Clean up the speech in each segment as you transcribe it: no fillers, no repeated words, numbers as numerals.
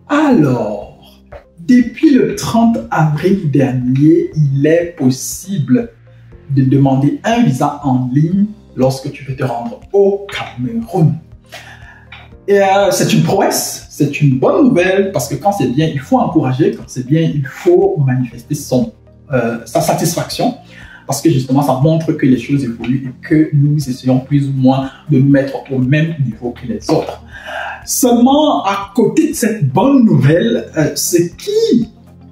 Alors, depuis le 30 avril dernier, il est possible de demander un visa en ligne lorsque tu veux te rendre au Cameroun. Et c'est une prouesse, c'est une bonne nouvelle parce que quand c'est bien, il faut encourager, quand c'est bien, il faut manifester sa satisfaction parce que justement, ça montre que les choses évoluent et que nous essayons plus ou moins de nous mettre au même niveau que les autres. Seulement, à côté de cette bonne nouvelle, ce qui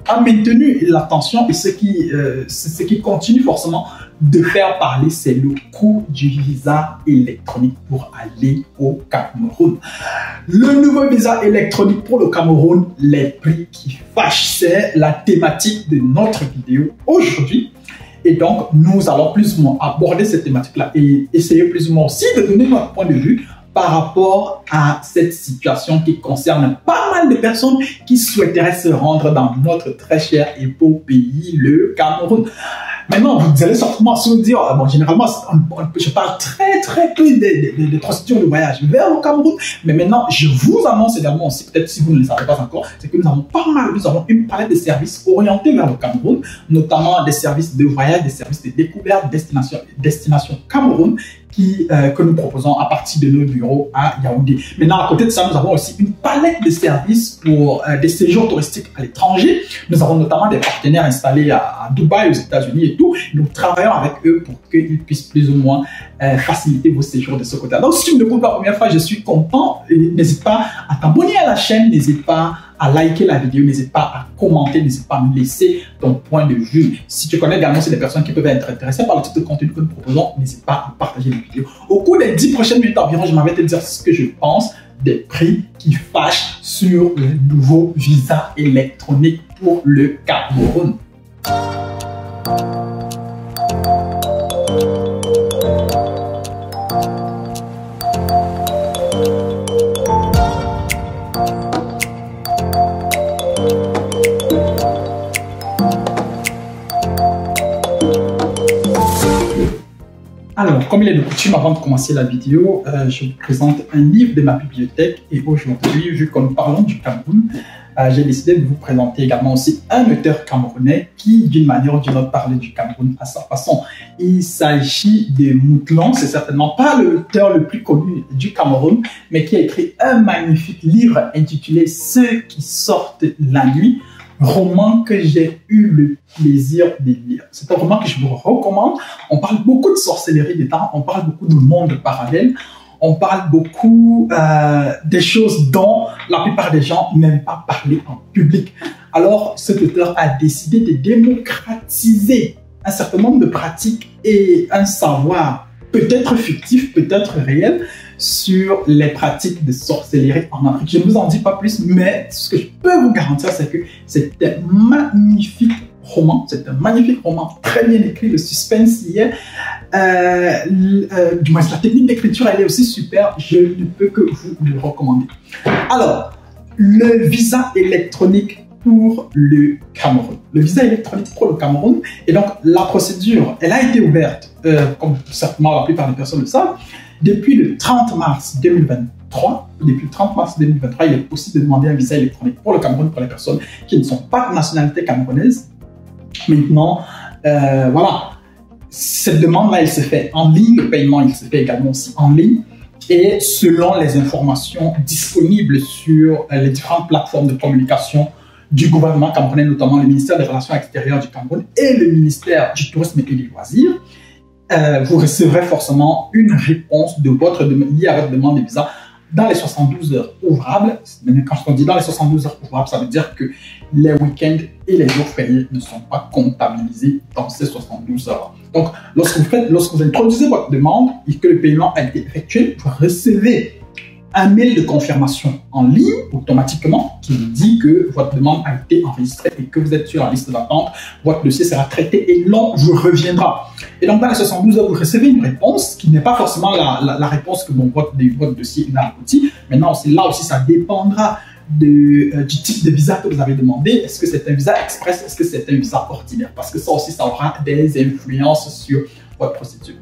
a maintenu l'attention et ce qui continue forcément de faire parler, c'est le coût du visa électronique pour aller au Cameroun. Le nouveau visa électronique pour le Cameroun, les prix qui fâchent, c'est la thématique de notre vidéo aujourd'hui. Et donc, nous allons plus ou moins aborder cette thématique-là et essayer plus ou moins aussi de donner notre point de vue par rapport à cette situation qui concerne pas mal de personnes qui souhaiteraient se rendre dans notre très cher et beau pays, le Cameroun. Maintenant, vous allez certainement se dire, bon, généralement, je parle très peu des procédures de voyage vers le Cameroun, mais maintenant, je vous annonce également aussi, peut-être si vous ne le savez pas encore, c'est que nous avons une palette de services orientés vers le Cameroun, notamment des services de voyage, des services de découverte, destination Cameroun, que nous proposons à partir de nos bureaux à Yaoundé. Maintenant, à côté de ça, nous avons aussi une palette de services pour des séjours touristiques à l'étranger. Nous avons notamment des partenaires installés à Dubaï, aux États-Unis et tout. Nous travaillons avec eux pour qu'ils puissent plus ou moins faciliter vos séjours de ce côté. Donc, si tu me découvres pour la première fois, je suis content. N'hésite pas à t'abonner à la chaîne, n'hésite pas à liker la vidéo, n'hésite pas à commenter, n'hésite pas à me laisser ton point de vue. Si tu connais également des personnes qui peuvent être intéressées par le type de contenu que nous proposons, n'hésite pas à partager les vidéos. Au cours des 10 prochaines minutes environ, je m'en vais te dire ce que je pense des prix qui fâchent sur le nouveau visa électronique pour le Cameroun. Alors, comme il est de coutume, avant de commencer la vidéo, je vous présente un livre de ma bibliothèque et aujourd'hui, vu que nous parlons du Cameroun, j'ai décidé de vous présenter également aussi un auteur camerounais qui, d'une manière ou d'une autre, parlait du Cameroun à sa façon. Il s'agit de Moutlan, c'est certainement pas l'auteur le plus connu du Cameroun, mais qui a écrit un magnifique livre intitulé « Ceux qui sortent la nuit », roman que j'ai eu le plaisir de lire. C'est un roman que je vous recommande. On parle beaucoup de sorcellerie dedans, on parle beaucoup de monde parallèle, on parle beaucoup des choses dont la plupart des gens n'aiment pas parler en public. Alors, cet auteur a décidé de démocratiser un certain nombre de pratiques et un savoir peut-être fictif, peut-être réel, sur les pratiques de sorcellerie en Afrique. Je ne vous en dis pas plus, mais ce que je peux vous garantir, c'est que c'est un magnifique roman. C'est un magnifique roman, très bien écrit, le suspense y est. Du moins, la technique d'écriture, elle est aussi super. Je ne peux que vous le recommander. Alors, le visa électronique pour le Cameroun. Le visa électronique pour le Cameroun. Et donc, la procédure, elle a été ouverte, comme certainement la plupart des personnes le savent, depuis le 30 mars 2023. Depuis le 30 mars 2023, il est possible de demander un visa électronique pour le Cameroun pour les personnes qui ne sont pas de nationalité camerounaise. Maintenant, voilà, cette demande-là, elle se fait en ligne. Le paiement, il se fait également aussi en ligne. Et selon les informations disponibles sur les différentes plateformes de communication du gouvernement camerounais, notamment le ministère des Relations extérieures du Cameroun et le ministère du Tourisme et des Loisirs, vous recevrez forcément une réponse de votre liée à votre demande de visa dans les 72 heures ouvrables. Mais quand on dit dans les 72 heures ouvrables, ça veut dire que les week-ends et les jours fériés ne sont pas comptabilisés dans ces 72 heures. Donc, lorsque vous introduisez votre demande et que le paiement a été effectué, vous recevez un mail de confirmation en ligne automatiquement qui vous dit que votre demande a été enregistrée et que vous êtes sur la liste d'attente. Votre dossier sera traité et l'on vous reviendra. Et donc, dans les 72 heures, vous recevez une réponse qui n'est pas forcément la réponse que votre dossier a abouti. Maintenant, là aussi, ça dépendra du type de visa que vous avez demandé. Est-ce que c'est un visa express? Est-ce que c'est un visa ordinaire? Parce que ça aussi, ça aura des influences sur votre procédure,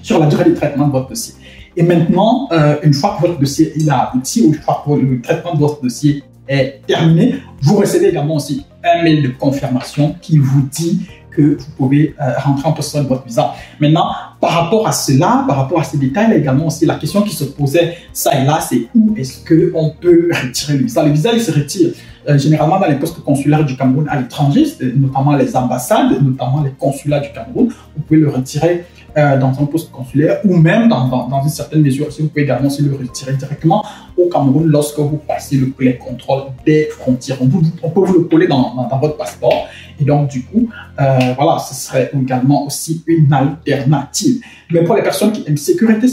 sur la durée de traitement de votre dossier. Et maintenant, une fois que votre dossier il a abouti, ou une fois que le traitement de votre dossier est terminé. Vous recevez également aussi un mail de confirmation qui vous dit que vous pouvez rentrer en possession de votre visa. Maintenant, par rapport à cela, par rapport à ces détails, il y a également aussi la question qui se posait ça et là, c'est où est-ce qu'on peut retirer le visa? Le visa, il se retire généralement dans les postes consulaires du Cameroun à l'étranger, notamment les ambassades, notamment les consulats du Cameroun. Vous pouvez le retirer dans un poste consulaire ou même dans une certaine mesure, si vous pouvez également aussi le retirer directement au Cameroun lorsque vous passez les contrôles des frontières. On peut vous le coller dans votre passeport et donc du coup, voilà, ce serait également aussi une alternative. Mais pour les personnes qui aiment sécurité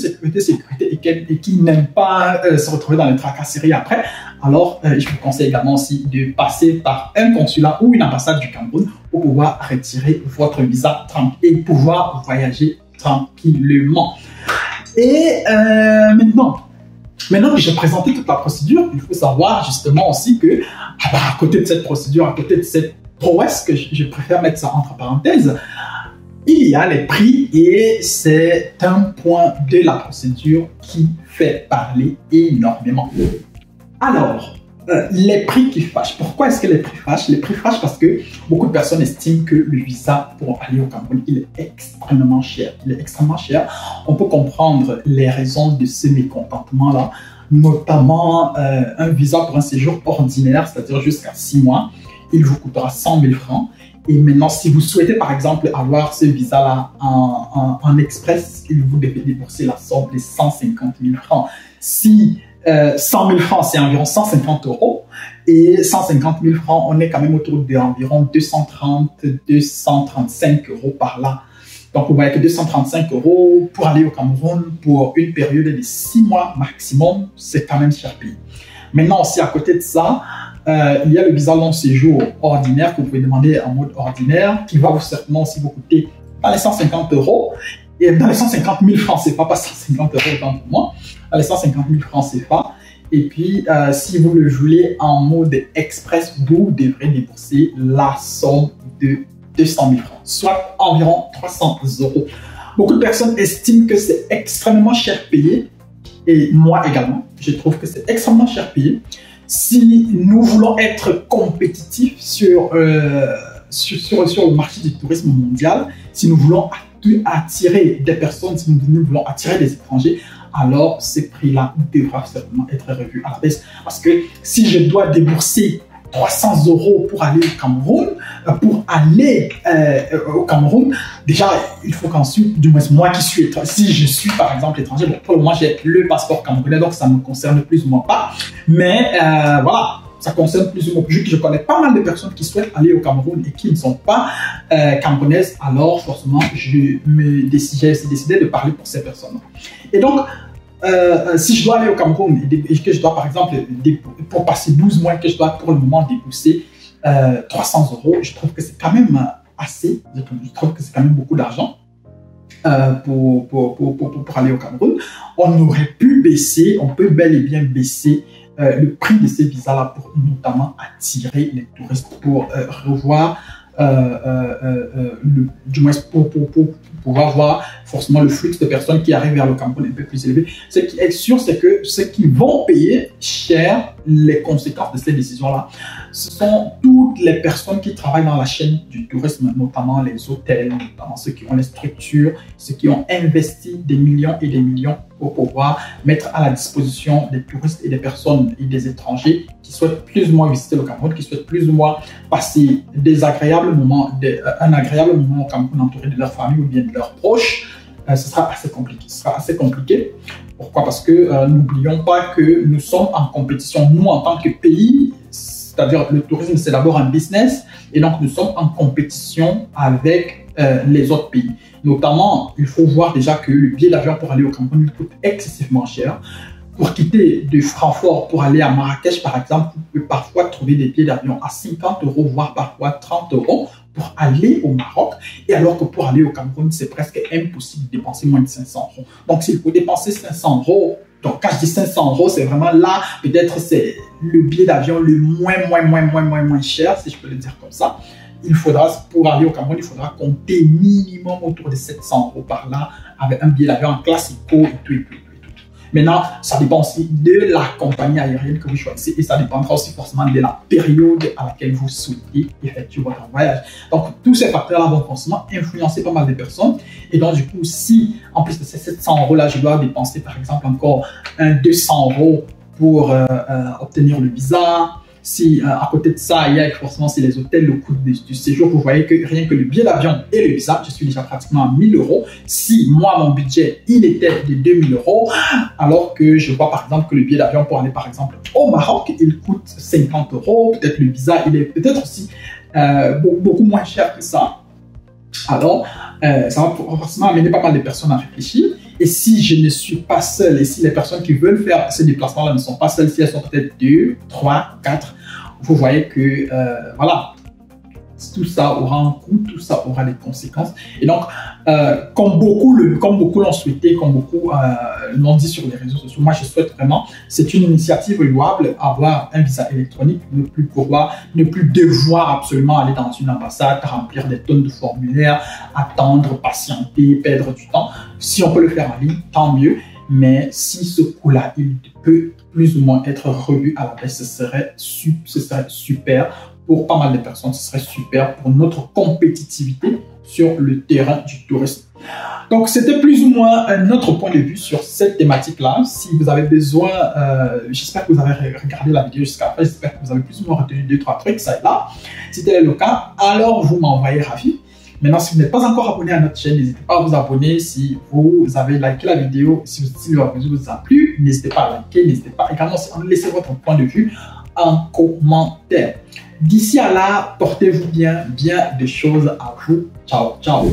et qui n'aiment pas se retrouver dans les tracasseries après, alors je vous conseille également aussi de passer par un consulat ou une ambassade du Cameroun pour pouvoir retirer votre visa et pouvoir voyager tranquillement. Et maintenant que j'ai présenté toute la procédure, il faut savoir justement aussi que à côté de cette procédure, à côté de cette prouesse, que je préfère mettre ça entre parenthèses, il y a les prix et c'est un point de la procédure qui fait parler énormément. Alors, les prix qui fâchent. Pourquoi est-ce que les prix fâchent? Les prix fâchent parce que beaucoup de personnes estiment que le visa pour aller au Cameroun, il est extrêmement cher. Il est extrêmement cher. On peut comprendre les raisons de ce mécontentement-là, notamment un visa pour un séjour ordinaire, c'est-à-dire jusqu'à 6 mois, il vous coûtera 100 000 francs. Et maintenant, si vous souhaitez par exemple avoir ce visa-là en express, vous devez débourser la somme de 150 000 francs. Si 100 000 francs, c'est environ 150 euros. Et 150 000 francs, on est quand même autour d'environ 230-235 euros par là. Donc, vous voyez que 235 euros pour aller au Cameroun pour une période de 6 mois maximum, c'est quand même cher payé. Maintenant, aussi à côté de ça, il y a le visa long séjour ordinaire que vous pouvez demander en mode ordinaire, qui va vous certainement aussi vous coûter dans les 150 euros. Et dans les 150 000 francs CFA, pas 150 euros autant pour moi, dans les 150 000 francs CFA. Et puis, si vous le voulez en mode express, vous devrez débourser la somme de 200 000 francs, soit environ 300 euros. Beaucoup de personnes estiment que c'est extrêmement cher payé, et moi également, je trouve que c'est extrêmement cher payé. Si nous voulons être compétitifs sur le marché du tourisme mondial, si nous voulons attirer des personnes, si nous voulons attirer des étrangers, alors ces prix-là devront certainement être revus à la baisse. Parce que si je dois débourser 300 euros pour aller au Cameroun, déjà, il faut qu'ensuite, du moins moi qui suis étranger, si je suis par exemple étranger, bon, pour le moment j'ai le passeport camerounais, donc ça me concerne plus ou moins pas, mais voilà, ça concerne plus ou moins, vu que je connais pas mal de personnes qui souhaitent aller au Cameroun et qui ne sont pas camerounaises, alors forcément, j'ai décidé de parler pour ces personnes. Et donc, si je dois aller au Cameroun et que je dois, par exemple, pour passer 12 mois, que je dois pour le moment débourser 300 euros, je trouve que c'est quand même assez, je trouve que c'est quand même beaucoup d'argent pour aller au Cameroun. On aurait pu baisser, on peut bel et bien baisser le prix de ces visas-là pour notamment attirer les touristes, pour revoir, du moins pour pouvoir voir forcément le flux de personnes qui arrivent vers le Cameroun un peu plus élevé. Ce qui est sûr, c'est que ceux qui vont payer cher les conséquences de ces décisions-là, ce sont toutes les personnes qui travaillent dans la chaîne du tourisme, notamment les hôtels, notamment ceux qui ont les structures, ceux qui ont investi des millions et des millions pour pouvoir mettre à la disposition des touristes et des personnes et des étrangers qui souhaitent plus ou moins visiter le Cameroun, qui souhaitent plus ou moins passer un agréable moment au Cameroun entouré de leur famille ou bien de leurs proches. Ce sera assez compliqué. Pourquoi? Parce que n'oublions pas que nous sommes en compétition, nous en tant que pays, c'est-à-dire le tourisme c'est d'abord un business et donc nous sommes en compétition avec les autres pays. Notamment, il faut voir déjà que le billet d'avion pour aller au Cameroun coûte excessivement cher. Pour quitter de Francfort pour aller à Marrakech, par exemple, vous pouvez parfois trouver des billets d'avion à 50 euros, voire parfois 30 euros pour aller au Maroc. Et alors que pour aller au Cameroun, c'est presque impossible de dépenser moins de 500 euros. Donc, s'il faut dépenser 500 euros, donc quand je dis 500 euros, c'est vraiment là, peut-être c'est le billet d'avion le moins cher, si je peux le dire comme ça. Il faudra, pour aller au Cameroun, il faudra compter minimum autour de 700 euros par là, avec un billet d'avion en classico et tout. Maintenant, ça dépend aussi de la compagnie aérienne que vous choisissez et ça dépendra aussi forcément de la période à laquelle vous souhaitez effectuer votre voyage. Donc, tous ces facteurs-là vont forcément influencer pas mal de personnes. Et donc, du coup, si en plus de ces 700 € là, je dois dépenser par exemple encore 200 € pour obtenir le visa, si à côté de ça, il y a forcément les hôtels, le coût du séjour, vous voyez que rien que le billet d'avion et le visa, je suis déjà pratiquement à 1000 €. Si moi, mon budget, il était de 2000 €, alors que je vois par exemple que le billet d'avion pour aller par exemple au Maroc, il coûte 50 €, peut-être le visa, il est peut-être aussi beaucoup moins cher que ça. Alors, ça va forcément amener pas mal de personnes à réfléchir. Et si je ne suis pas seul, et si les personnes qui veulent faire ce déplacement-là ne sont pas seules, si elles sont peut-être 2, 3, 4, vous voyez que, voilà, tout ça aura un coût, tout ça aura des conséquences. Et donc, comme beaucoup l'ont souhaité, comme beaucoup l'ont dit sur les réseaux sociaux, moi je souhaite vraiment, c'est une initiative louable, avoir un visa électronique, ne plus devoir absolument aller dans une ambassade, remplir des tonnes de formulaires, attendre, patienter, perdre du temps. Si on peut le faire en ligne, tant mieux. Mais si ce coût-là, il peut plus ou moins être revu à la baisse, ce serait super. Pour pas mal de personnes, ce serait super pour notre compétitivité sur le terrain du tourisme. Donc, c'était plus ou moins notre point de vue sur cette thématique-là. Si vous avez besoin, j'espère que vous avez regardé la vidéo jusqu'à la fin, j'espère que vous avez plus ou moins retenu 2-3 trucs, ça et là. Si tel est le cas, alors vous m'envoyez ravi. Maintenant, si vous n'êtes pas encore abonné à notre chaîne, n'hésitez pas à vous abonner. Si vous avez liké la vidéo, si le vidéo vous a plu, n'hésitez pas à liker, n'hésitez pas également à laisser votre point de vue en commentaire. D'ici à là, portez-vous bien, bien des choses à vous. Ciao, ciao.